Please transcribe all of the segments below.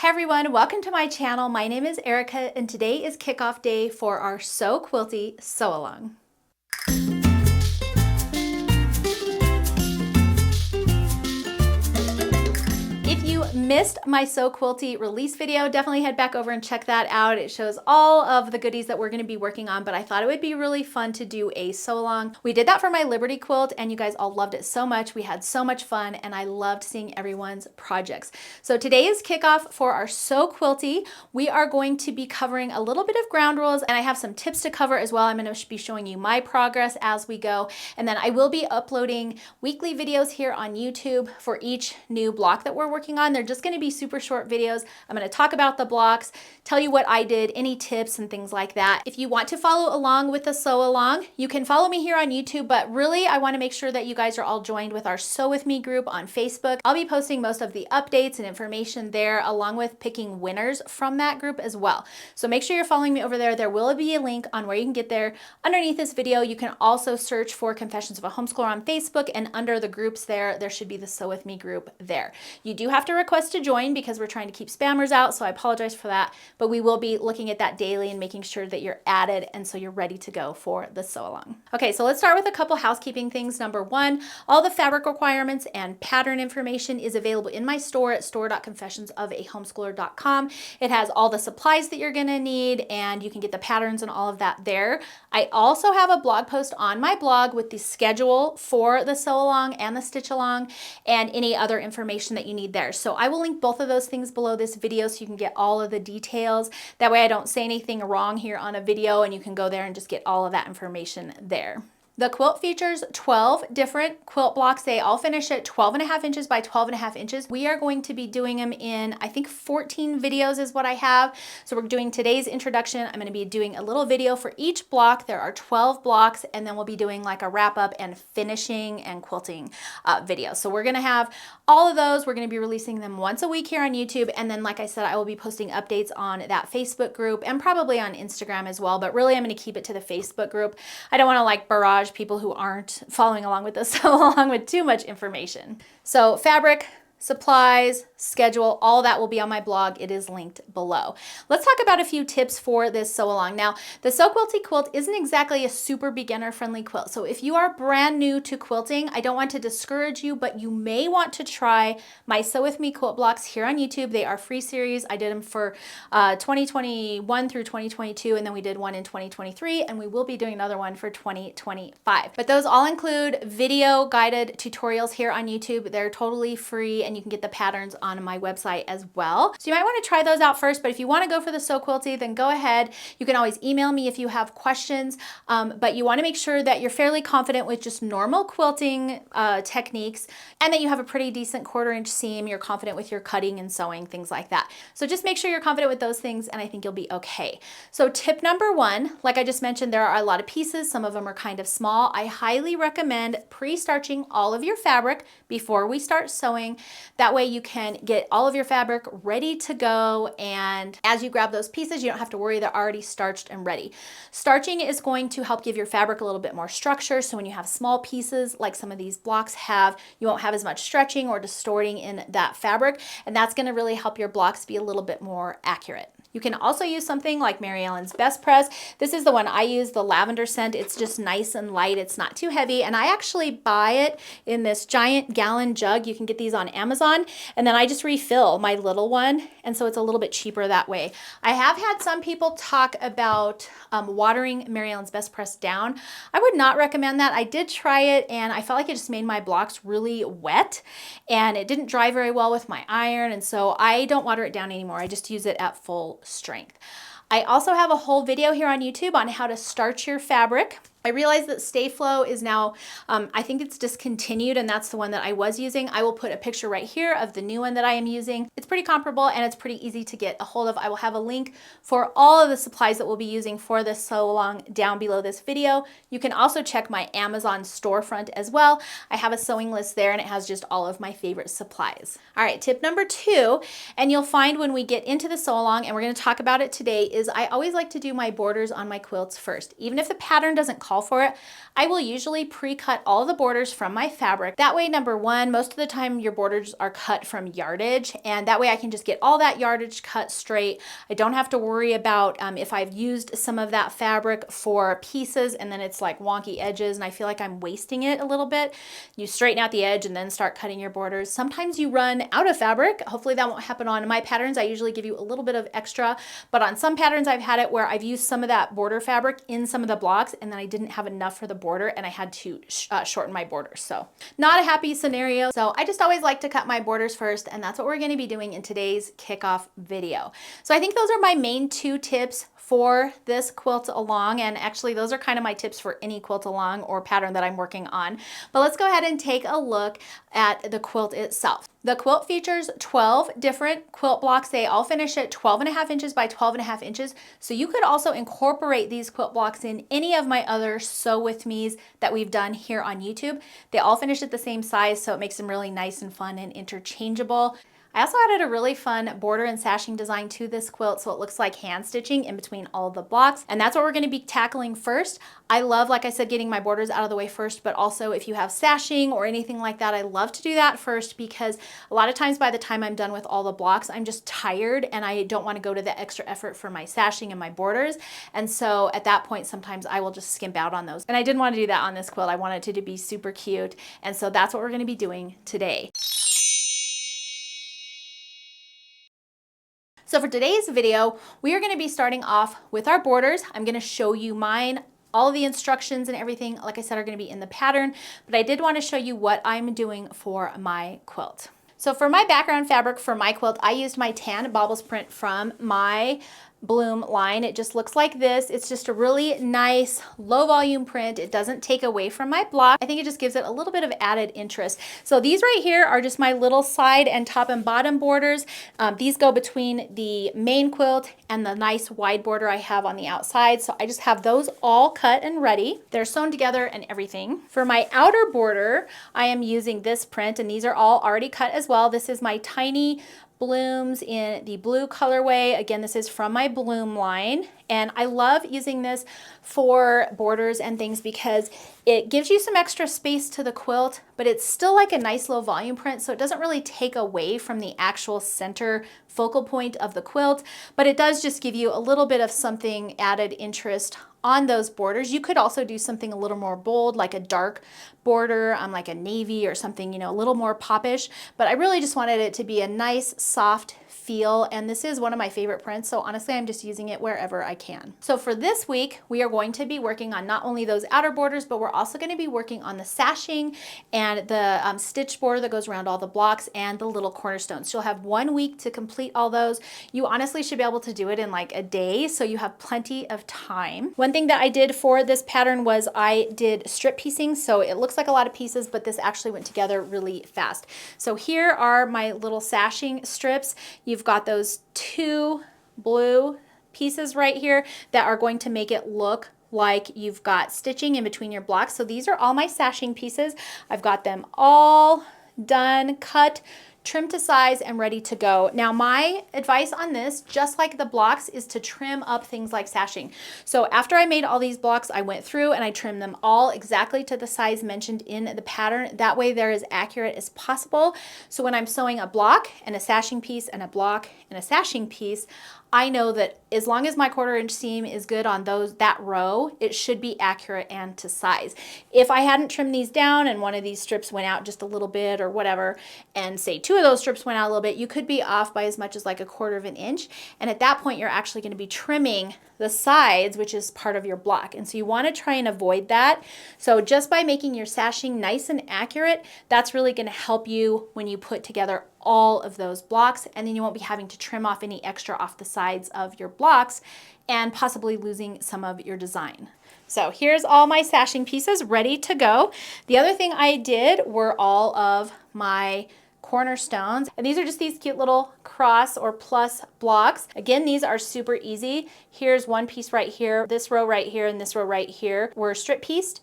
Hi everyone, welcome to my channel. My name is Erica and today is kickoff day for our So Quilty Sew Along. If you missed my So Quilty release video, definitely head back over and check that out. It shows all of the goodies that we're going to be working on, but I thought it would be really fun to do a sew along. We did that for my Liberty quilt and you guys all loved it so much. We had so much fun and I loved seeing everyone's projects. So today is kickoff for our So Quilty. We are going to be covering a little bit of ground rules and I have some tips to cover as well. I'm going to be showing you my progress as we go. And then I will be uploading weekly videos here on YouTube for each new block that we're working on. They're just going to be super short videos. I'm going to talk about the blocks, tell you what I did, any tips and things like that. If you want to follow along with the sew along, you can follow me here on YouTube, but really I want to make sure that you guys are all joined with our Sew With Me group on Facebook. I'll be posting most of the updates and information there along with picking winners from that group as well. So make sure you're following me over there. There will be a link on where you can get there underneath this video. You can also search for Confessions of a Homeschooler on Facebook and under the groups there should be the Sew With Me group there. You do have to request to join because we're trying to keep spammers out, so I apologize for that, but we will be looking at that daily and making sure that you're added and so you're ready to go for the sew along. Okay, so let's start with a couple housekeeping things. Number one, all the fabric requirements and pattern information is available in my store at store.confessionsofahomeschooler.com. It has all the supplies that you're gonna need and you can get the patterns and all of that there. I also have a blog post on my blog with the schedule for the sew along and the stitch along and any other information that you need there. So I will link both of those things below this video so you can get all of the details. That way I don't say anything wrong here on a video and you can go there and just get all of that information there. The quilt features 12 different quilt blocks. They all finish at 12.5 inches by 12.5 inches. We are going to be doing them in, I think 14 videos is what I have. So we're doing today's introduction. I'm going to be doing a little video for each block. There are 12 blocks and then we'll be doing like a wrap up and finishing and quilting video. So we're going to have all of those. We're going to be releasing them once a week here on YouTube. And then like I said, I will be posting updates on that Facebook group and probably on Instagram as well. But really I'm going to keep it to the Facebook group. I don't want to like barrage people who aren't following along with us along with too much information. So fabric, supplies, schedule, all that will be on my blog. It is linked below. Let's talk about a few tips for this sew along. Now, the So Quilty quilt isn't exactly a super beginner friendly quilt. So if you are brand new to quilting, I don't want to discourage you, but you may want to try my Sew With Me quilt blocks here on YouTube. They are free series. I did them for 2021 through 2022, and then we did one in 2023, and we will be doing another one for 2025. But those all include video guided tutorials here on YouTube. They're totally free and you can get the patterns on my website as well. So you might want to try those out first, but if you want to go for the So Quilty, then go ahead. You can always email me if you have questions, but you want to make sure that you're fairly confident with just normal quilting techniques and that you have a pretty decent 1/4 inch seam. You're confident with your cutting and sewing, things like that. So just make sure you're confident with those things and I think you'll be okay. So tip number one, like I just mentioned, there are a lot of pieces. Some of them are kind of small. I highly recommend pre-starching all of your fabric before we start sewing. That way you can get all of your fabric ready to go, and as you grab those pieces, you don't have to worry, they're already starched and ready. Starching is going to help give your fabric a little bit more structure, so when you have small pieces like some of these blocks have, you won't have as much stretching or distorting in that fabric, and that's going to really help your blocks be a little bit more accurate. You can also use something like Mary Ellen's Best Press. This is the one I use, the lavender scent. It's just nice and light. It's not too heavy. And I actually buy it in this giant gallon jug. You can get these on Amazon. And then I just refill my little one. And so it's a little bit cheaper that way. I have had some people talk about watering Mary Ellen's Best Press down. I would not recommend that. I did try it and I felt like it just made my blocks really wet and it didn't dry very well with my iron. And so I don't water it down anymore. I just use it at full strength. I also have a whole video here on YouTube on how to starch your fabric. I realize that Stayflow is now, I think it's discontinued, and that's the one that I was using. I will put a picture right here of the new one that I am using. It's pretty comparable and it's pretty easy to get a hold of. I will have a link for all of the supplies that we'll be using for this sew along down below this video. You can also check my Amazon storefront as well. I have a sewing list there and it has just all of my favorite supplies. All right, tip number two, and you'll find when we get into the sew along, and we're going to talk about it today, is I always like to do my borders on my quilts first. Even if the pattern doesn't call call for it, I will usually pre-cut all the borders from my fabric. That way, number one, most of the time your borders are cut from yardage, and that way I can just get all that yardage cut straight. I don't have to worry about if I've used some of that fabric for pieces and then it's like wonky edges and I feel like I'm wasting it a little bit. You straighten out the edge and then start cutting your borders. Sometimes you run out of fabric. Hopefully that won't happen on my patterns. I usually give you a little bit of extra, but on some patterns I've had it where I've used some of that border fabric in some of the blocks and then I didn't have enough for the border and I had to shorten my borders. So not a happy scenario. So I just always like to cut my borders first, and that's what we're going to be doing in today's kickoff video. So I think those are my main two tips for this quilt along, and actually those are kind of my tips for any quilt along or pattern that I'm working on. But let's go ahead and take a look at the quilt itself. The quilt features 12 different quilt blocks. They all finish at 12.5 inches by 12.5 inches. So you could also incorporate these quilt blocks in any of my other Sew With Me's that we've done here on YouTube. They all finish at the same size, so it makes them really nice and fun and interchangeable. I also added a really fun border and sashing design to this quilt, so it looks like hand stitching in between all the blocks, and that's what we're going to be tackling first. I love, like I said, getting my borders out of the way first, but also if you have sashing or anything like that, I love to do that first because a lot of times by the time I'm done with all the blocks, I'm just tired and I don't want to go to the extra effort for my sashing and my borders, and so at that point sometimes I will just skimp out on those. And I didn't want to do that on this quilt. I wanted it to be super cute, and so that's what we're going to be doing today. So for today's video, we are going to be starting off with our borders. I'm going to show you mine. All of the instructions and everything, like I said, are going to be in the pattern, but I did want to show you what I'm doing for my quilt. So for my background fabric for my quilt, I used my tan baubles print from my Bloom line. It just looks like this. It's just a really nice low volume print. It doesn't take away from my block. I think it just gives it a little bit of added interest. So these right here are just my little side and top and bottom borders. These go between the main quilt and the nice wide border I have on the outside. So I just have those all cut and ready. They're sewn together and everything. For my outer border, I am using this print, and these are all already cut as well. This is my tiny blooms in the blue colorway. Again, this is from my Bloom line, and I love using this for borders and things because it gives you some extra space to the quilt, but it's still like a nice low volume print, so it doesn't really take away from the actual center focal point of the quilt, but it does just give you a little bit of something added interest on those borders. You could also do something a little more bold, like a dark border, like a navy or something, you know, a little more popish, but I really just wanted it to be a nice, soft feel, and this is one of my favorite prints, so honestly I'm just using it wherever I can. So for this week, we are going to be working on not only those outer borders, but we're also going to be working on the sashing and the stitch border that goes around all the blocks and the little cornerstones. You'll have 1 week to complete all those. You honestly should be able to do it in like a day, so you have plenty of time. One thing that I did for this pattern was I did strip piecing, so it looks like a lot of pieces, but this actually went together really fast. So here are my little sashing strips. You've got those 2 blue pieces right here that are going to make it look like you've got stitching in between your blocks. So these are all my sashing pieces. I've got them all done, cut, trimmed to size, and ready to go. Now my advice on this, just like the blocks, is to trim up things like sashing. So after I made all these blocks, I went through and I trimmed them all exactly to the size mentioned in the pattern. That way they're as accurate as possible. So when I'm sewing a block and a sashing piece and a block and a sashing piece, I know that as long as my 1/4 inch seam is good on that row, it should be accurate and to size. If I hadn't trimmed these down and one of these strips went out just a little bit or whatever, and say 2 of those strips went out a little bit, you could be off by as much as like a 1/4 inch. And at that point, you're actually going to be trimming the sides, which is part of your block. And so you want to try and avoid that. So just by making your sashing nice and accurate, that's really going to help you when you put together all of those blocks, and then you won't be having to trim off any extra off the sides of your blocks and possibly losing some of your design. So here's all my sashing pieces ready to go. The other thing I did were all of my cornerstones, and these are just these cute little cross or plus blocks. Again, these are super easy. Here's one piece right here, this row right here, and this row right here were strip pieced,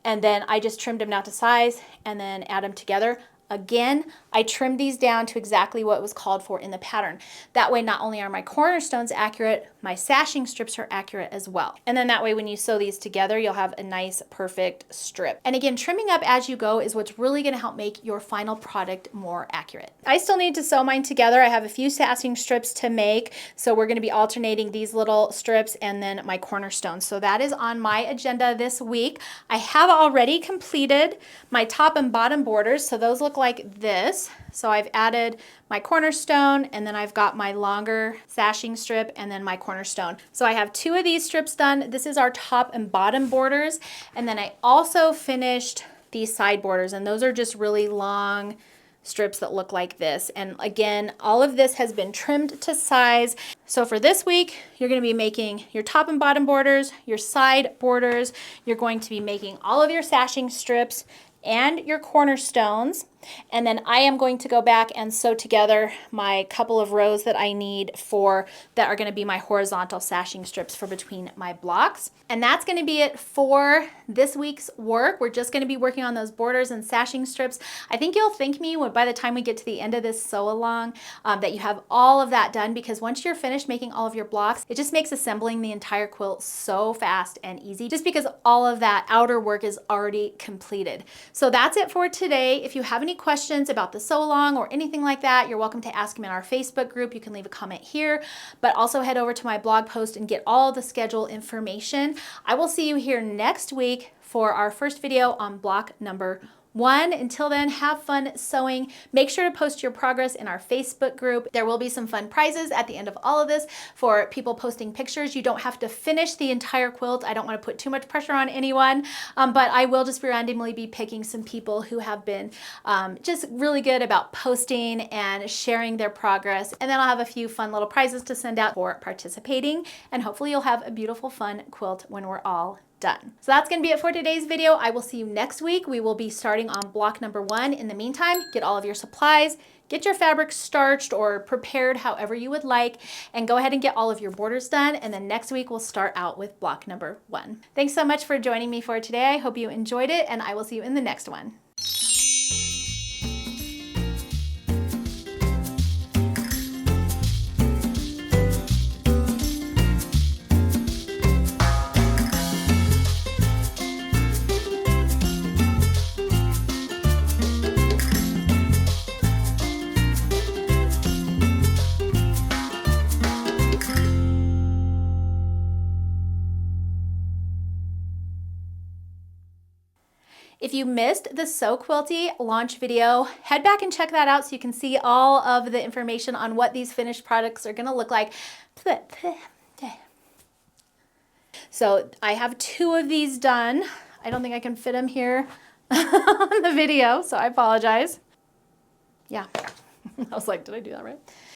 and then I just trimmed them down to size and then add them together. Again, I trimmed these down to exactly what was called for in the pattern. That way, not only are my cornerstones accurate, my sashing strips are accurate as well. And then that way, when you sew these together, you'll have a nice, perfect strip. And again, trimming up as you go is what's really gonna help make your final product more accurate. I still need to sew mine together. I have a few sashing strips to make, so we're gonna be alternating these little strips and then my cornerstones. So that is on my agenda this week. I have already completed my top and bottom borders, so those look like this. So I've added my cornerstone, and then I've got my longer sashing strip and then my cornerstone. So I have 2 of these strips done. This is our top and bottom borders. And then I also finished these side borders, and those are just really long strips that look like this. And again, all of this has been trimmed to size. So for this week, you're going to be making your top and bottom borders, your side borders. You're going to be making all of your sashing strips and your cornerstones. And then I am going to go back and sew together my couple of rows that I need for that are going to be my horizontal sashing strips for between my blocks. And that's going to be it for this week's work. We're just going to be working on those borders and sashing strips. I think you'll thank me by the time we get to the end of this sew along that you have all of that done, because once you're finished making all of your blocks, it just makes assembling the entire quilt so fast and easy, just because all of that outer work is already completed. So that's it for today. If you have any questions about the sew along or anything like that, you're welcome to ask them in our Facebook group. You can leave a comment here, but also head over to my blog post and get all the schedule information. I will see you here next week for our first video on block number 1. Until then, have fun sewing. Make sure to post your progress in our Facebook group. There will be some fun prizes at the end of all of this for people posting pictures. You don't have to finish the entire quilt. I don't want to put too much pressure on anyone, but I will just randomly be picking some people who have been just really good about posting and sharing their progress. And then I'll have a few fun little prizes to send out for participating. And hopefully you'll have a beautiful, fun quilt when we're all done. So that's going to be it for today's video. I will see you next week. We will be starting on block number 1. In the meantime, get all of your supplies, get your fabric starched or prepared however you would like, and go ahead and get all of your borders done. And then next week we'll start out with block number 1. Thanks so much for joining me for today. I hope you enjoyed it, and I will see you in the next one. If you missed the Sew Quilty launch video, head back and check that out so you can see all of the information on what these finished products are going to look like. So I have 2 of these done. I don't think I can fit them here on the video, so I apologize. Yeah, I was like, did I do that right?